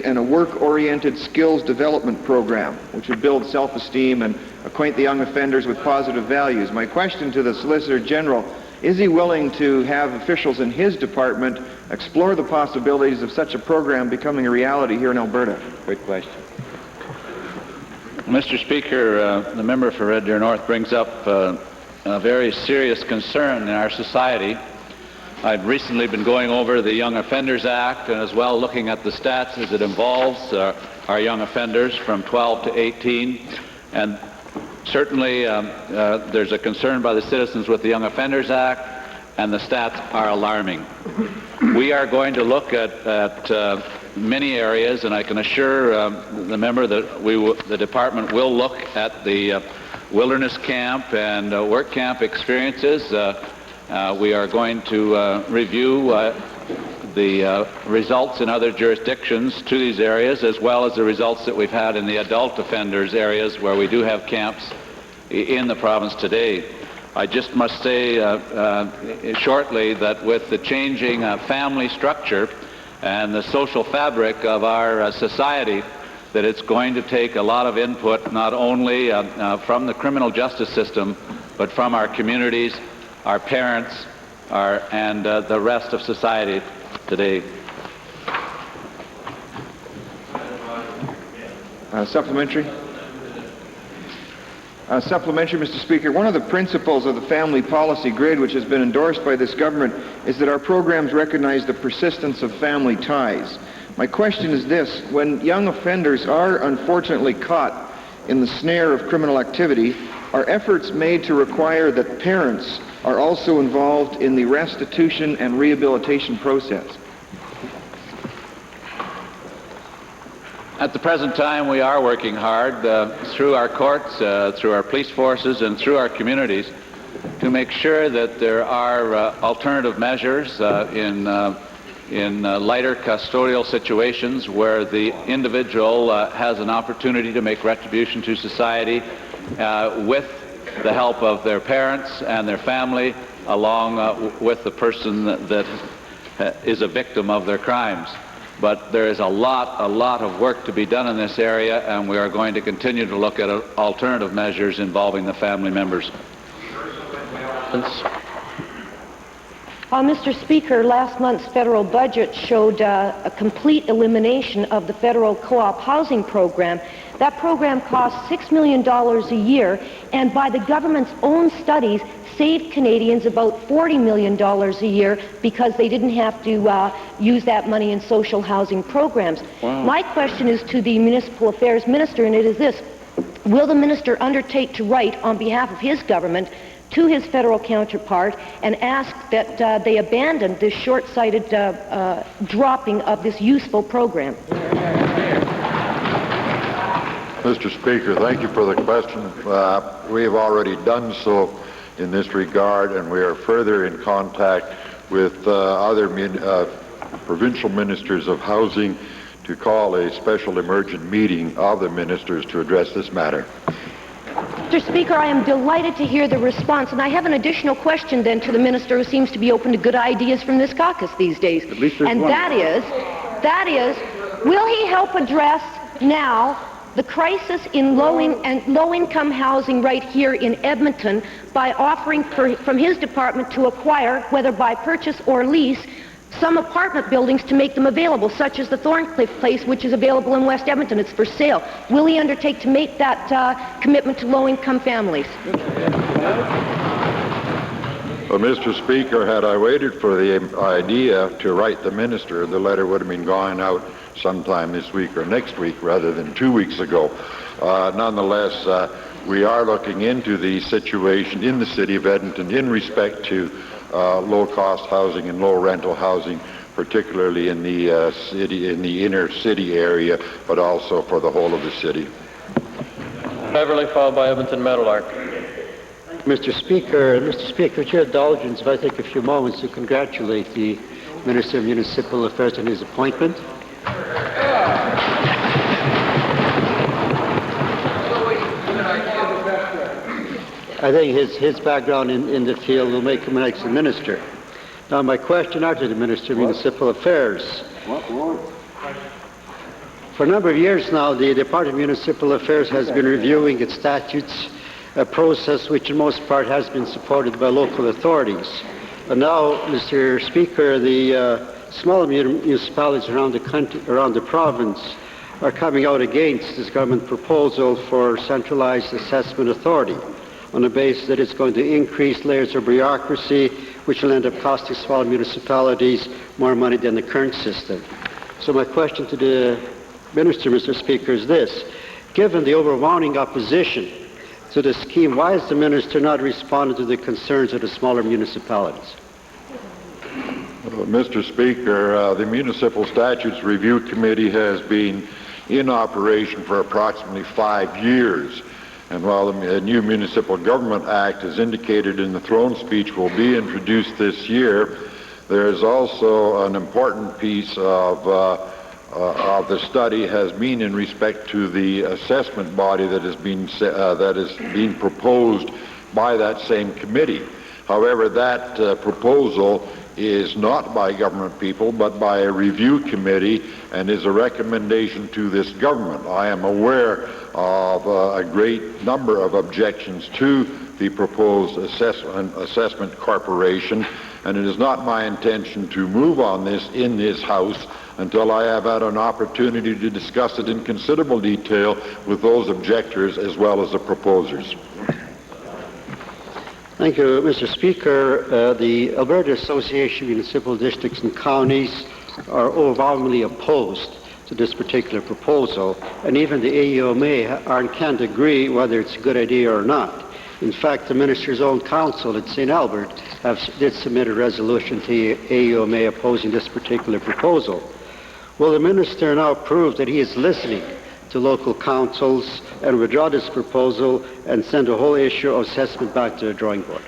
and a work-oriented skills development program, which would build self-esteem and acquaint the young offenders with positive values. My question to the Solicitor General, is he willing to have officials in his department explore the possibilities of such a program becoming a reality here in Alberta? Good question. Mr. Speaker, the member for Red Deer North brings up a very serious concern in our society. I've recently been going over the Young Offenders Act and as well looking at the stats as it involves our young offenders from 12 to 18. And certainly there's a concern by the citizens with the Young Offenders Act, and the stats are alarming. We are going to look at many areas, and I can assure the member that the department will look at the wilderness camp and work camp experiences. We are going to review the results in other jurisdictions to these areas, as well as the results that we've had in the adult offenders areas where we do have camps in the province today. I just must say shortly that with the changing family structure and the social fabric of our society, that it's going to take a lot of input, not only from the criminal justice system, but from our communities, our parents, and the rest of society today. Supplementary, Mr. Speaker. One of the principles of the family policy grid, which has been endorsed by this government, is that our programs recognize the persistence of family ties. My question is this: when young offenders are unfortunately caught in the snare of criminal activity, are efforts made to require that parents are also involved in the restitution and rehabilitation process? At the present time, we are working hard through our courts, through our police forces, and through our communities to make sure that there are alternative measures in lighter custodial situations where the individual has an opportunity to make retribution to society with the help of their parents and their family, along with the person that is a victim of their crimes. But there is a lot of work to be done in this area, and we are going to continue to look at alternative measures involving the family members. Mr. Speaker, last month's federal budget showed a complete elimination of the federal co-op housing program. That program costs $6 million a year, and by the government's own studies, saved Canadians about $40 million a year because they didn't have to use that money in social housing programs. Wow. My question is to the Municipal Affairs Minister, and it is this. Will the minister undertake to write on behalf of his government to his federal counterpart and ask that they abandon this short-sighted dropping of this useful program? Mr. Speaker, thank you for the question. We have already done so in this regard, and we are further in contact with other provincial ministers of housing to call a special emergent meeting of the ministers to address this matter. Mr. Speaker, I am delighted to hear the response, and I have an additional question then to the minister who seems to be open to good ideas from this caucus these days. And that is, will he help address now the crisis in low-income housing right here in Edmonton by offering from his department to acquire, whether by purchase or lease, some apartment buildings to make them available, such as the Thorncliffe Place, which is available in West Edmonton. It's for sale. Will he undertake to make that commitment to low-income families? Well, Mr. Speaker, had I waited for the idea to write the minister, the letter would have been going out sometime this week or next week rather than 2 weeks ago. Nonetheless, we are looking into the situation in the city of Edmonton in respect to low-cost housing and low-rental housing, particularly in the city, in the inner city area, but also for the whole of the city. Beverly, followed by Edmonton Meadowlark. Mr. Speaker, with your indulgence, if I take a few moments to congratulate the Minister of Municipal Affairs on his appointment. I think his background in the field will make him an excellent minister. Now, my question are to the Minister of Municipal Affairs. For a number of years now, the Department of Municipal Affairs has been reviewing its statutes, a process which in most part has been supported by local authorities. And now, Mr. Speaker, the smaller municipalities around the country, around the province, are coming out against this government proposal for centralized assessment authority on the basis that it's going to increase layers of bureaucracy, which will end up costing small municipalities more money than the current system. So my question to the Minister, Mr. Speaker, is this. Given the overwhelming opposition to the scheme, why is the Minister not responding to the concerns of the smaller municipalities? Mr. Speaker, the Municipal Statutes Review Committee has been in operation for approximately 5 years. And while the new Municipal Government Act, as indicated in the throne speech, will be introduced this year, there is also an important piece of the study has been in respect to the assessment body that is being proposed by that same committee. However, that proposal is not by government people, but by a review committee, and is a recommendation to this government. I am aware of a great number of objections to the proposed assessment corporation, and it is not my intention to move on this in this House until I have had an opportunity to discuss it in considerable detail with those objectors as well as the proposers. Thank you, Mr. Speaker. The Alberta Association of Municipal Districts and Counties are overwhelmingly opposed to this particular proposal, and even the AUMA can't agree whether it's a good idea or not. In fact, the Minister's own council at St. Albert did submit a resolution to the AUMA opposing this particular proposal. Will the Minister now prove that he is listening to local councils and withdraw this proposal and send the whole issue of assessment back to the drawing board?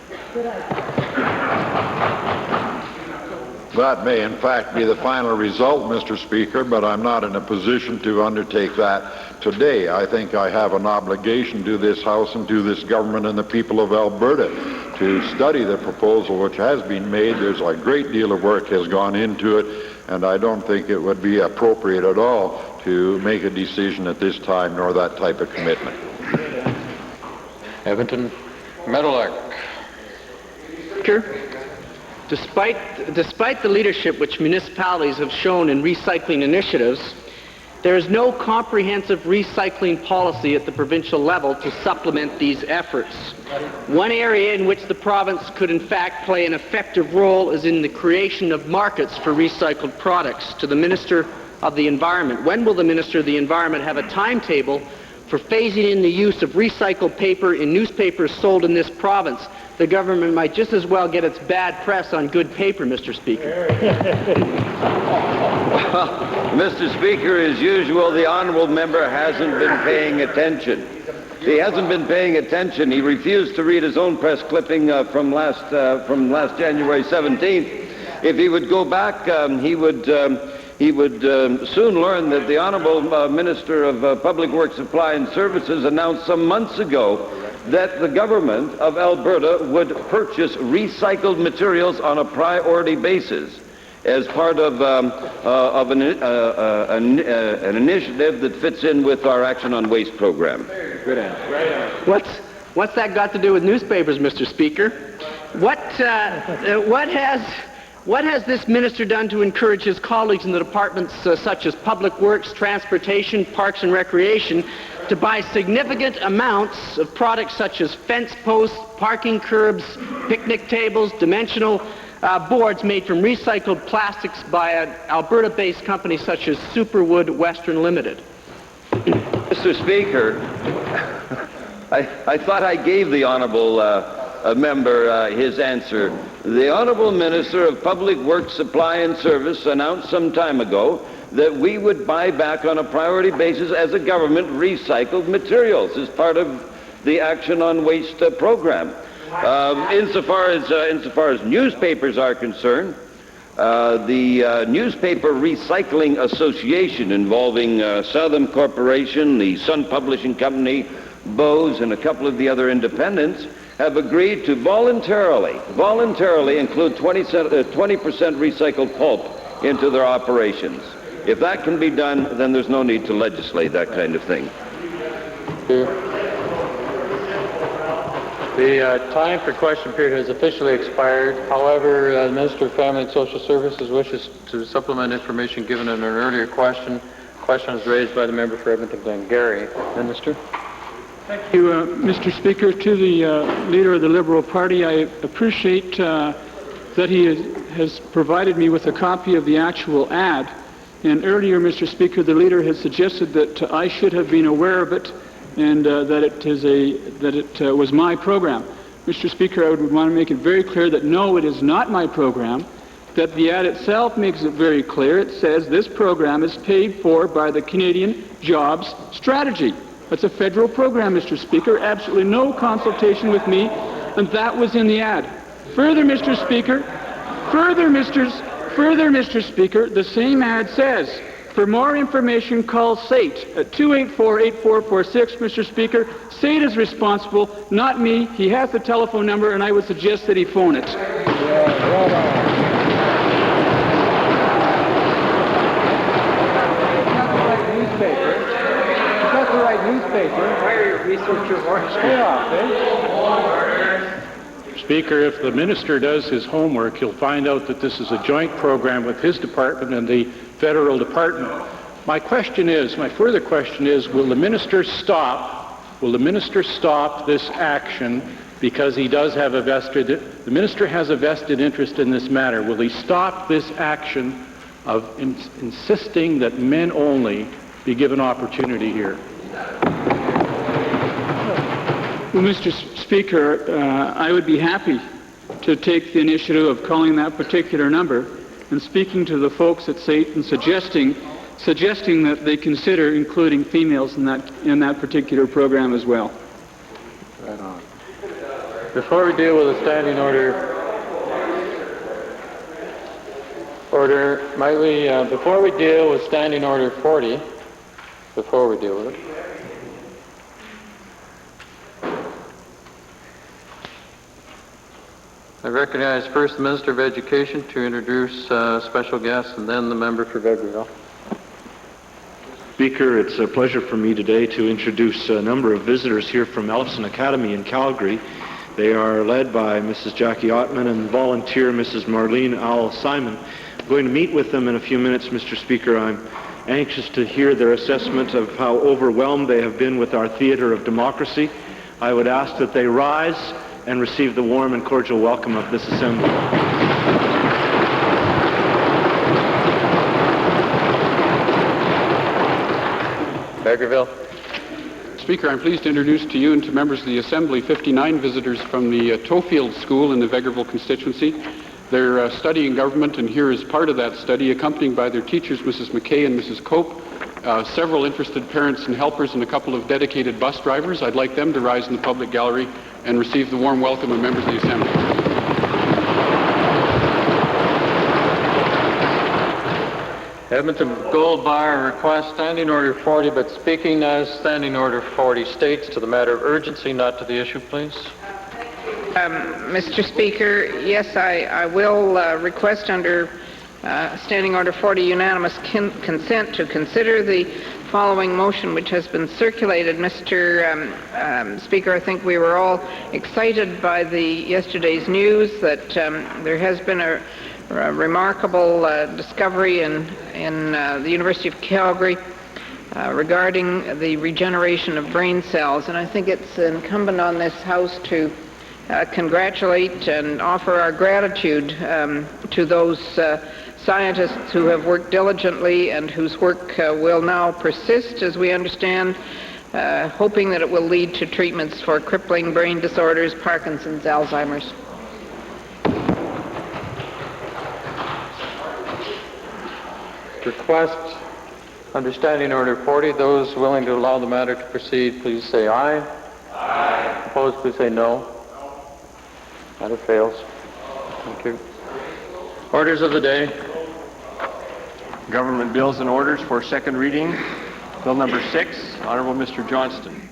That may in fact be the final result, Mr. Speaker, but I'm not in a position to undertake that today. I think I have an obligation to this House and to this government and the people of Alberta to study the proposal which has been made. There's a great deal of work has gone into it, and I don't think it would be appropriate at all to make a decision at this time, nor that type of commitment. Edmonton Meadowlark. Despite the leadership which municipalities have shown in recycling initiatives, There is no comprehensive recycling policy at the provincial level to supplement these efforts. One area in which the province could in fact play an effective role is in the creation of markets for recycled products. To the Minister of the Environment, when will the Minister of the Environment have a timetable for phasing in the use of recycled paper in newspapers sold in this province? The government might just as well get its bad press on good paper, Mr. Speaker. Mr. Speaker, as usual, the honourable member hasn't been paying attention. He hasn't been paying attention. He refused to read his own press clipping from last January 17th. If he would go back, he would soon learn that the Honourable Minister of Public Works, Supply and Services announced some months ago that the government of Alberta would purchase recycled materials on a priority basis as part of an initiative that fits in with our Action on Waste program. Good answer. What's that got to do with newspapers, Mr. Speaker? What has this minister done to encourage his colleagues in the departments such as Public Works, Transportation, Parks and Recreation to buy significant amounts of products such as fence posts, parking curbs, picnic tables, dimensional boards made from recycled plastics by an Alberta-based company such as Superwood Western Limited? Mr. Speaker, I thought I gave the honourable member his answer. The Honourable Minister of Public Works, Supply and Service announced some time ago that we would buy back on a priority basis as a government recycled materials as part of the Action on Waste program. Insofar as newspapers are concerned, the Newspaper Recycling Association involving Southern Corporation, the Sun Publishing Company, Bose, and a couple of the other independents have agreed to voluntarily include 20% recycled pulp into their operations. If that can be done, then there's no need to legislate that kind of thing. The time for question period has officially expired. However, the Minister of Family and Social Services wishes to supplement information given in an earlier question. Question is raised by the member for Edmonton Glengarry. Minister. Thank you, Mr. Speaker. To the Leader of the Liberal Party, I appreciate that he has provided me with a copy of the actual ad. And earlier, Mr. Speaker, the Leader has suggested that I should have been aware of it and that it was my program. Mr. Speaker, I would want to make it very clear that no, it is not my program, that the ad itself makes it very clear. It says this program is paid for by the Canadian Jobs Strategy. That's a federal program, Mr. Speaker, absolutely no consultation with me, and that was in the ad. Further, Mr. Speaker, the same ad says, for more information, call SATE at 284-8446, Mr. Speaker. SATE is responsible, not me. He has the telephone number, and I would suggest that he phone it. Speaker, if the minister does his homework, he'll find out that this is a joint program with his department and the federal department. My further question is, will the minister stop this action because he does have the minister has a vested interest in this matter. Will he stop this action of insisting that men only be given opportunity here? Well, Mr. Speaker, I would be happy to take the initiative of calling that particular number and speaking to the folks at SATE and suggesting that they consider including females in that particular program as well. Right on. Before we deal with the standing order, might we, before we deal with standing order 40, before we deal with it, I recognize first the Minister of Education to introduce special guests and then the member for Vegreville. Speaker, it's a pleasure for me today to introduce a number of visitors here from Ellison Academy in Calgary. They are led by Mrs. Jackie Ottman and volunteer Mrs. Marlene Owl Simon. I'm going to meet with them in a few minutes, Mr. Speaker. I'm anxious to hear their assessment of how overwhelmed they have been with our theater of democracy. I would ask that they rise and receive the warm and cordial welcome of this assembly. Bakerville. Speaker, I'm pleased to introduce to you and to members of the Assembly 59 visitors from the Tofield School in the Vegreville constituency. They're studying government, and here is part of that study, accompanied by their teachers, Mrs. McKay and Mrs. Cope, several interested parents and helpers, and a couple of dedicated bus drivers. I'd like them to rise in the public gallery and receive the warm welcome of members of the Assembly. Edmonton Gold Bar requests Standing Order 40, but speaking as Standing Order 40 states, to the matter of urgency, not to the issue, please. Mr. Speaker, yes, I will request under Standing Order 40 unanimous consent to consider the following motion, which has been circulated. Mr. Speaker, I think we were all excited by yesterday's news that there has been a remarkable discovery in the University of Calgary regarding the regeneration of brain cells, and I think it's incumbent on this House to congratulate and offer our gratitude to those scientists who have worked diligently and whose work will now persist, as we understand, hoping that it will lead to treatments for crippling brain disorders, Parkinson's, Alzheimer's. Request under Standing Order 40. Those willing to allow the matter to proceed, please say aye. Aye. Opposed, please say no. Matter fails. Thank you. Orders of the day. Government bills and orders for second reading. Bill number 6, Honorable Mr. Johnston.